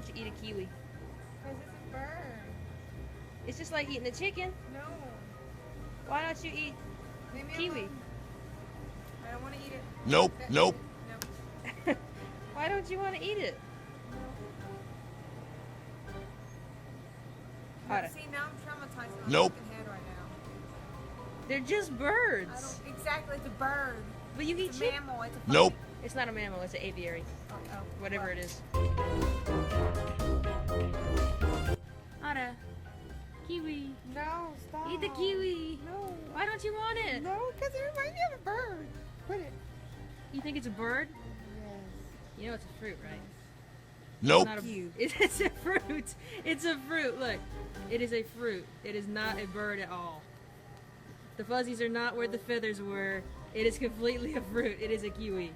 To eat a kiwi. Because it's a bird. It's just like eating a chicken. No. Why don't you eat Leave me kiwi? alone. I don't want to eat it. Nope, That's nope. it. Nope. Why don't you want to eat it? Alright. See, now I'm traumatized in my Nope. fucking head right now. They're just I birds. don't exactly. It's a bird. But you eat It's a chicken. mammal. It's a fucking, Nope. It's not a mammal, it's an aviary. Oh, Whatever well. it is. Ara. Kiwi. No, stop. Eat the kiwi. No. Why don't you want it? No, because it reminds me of a bird. Quit it. You think it's a bird? Yes. You know it's a fruit, right? Nope. Not a, You. it's a fruit. It's a fruit. Look, it is a fruit. It is not a bird at all. The fuzzies are not where the feathers were. It is completely a fruit. It is a kiwi.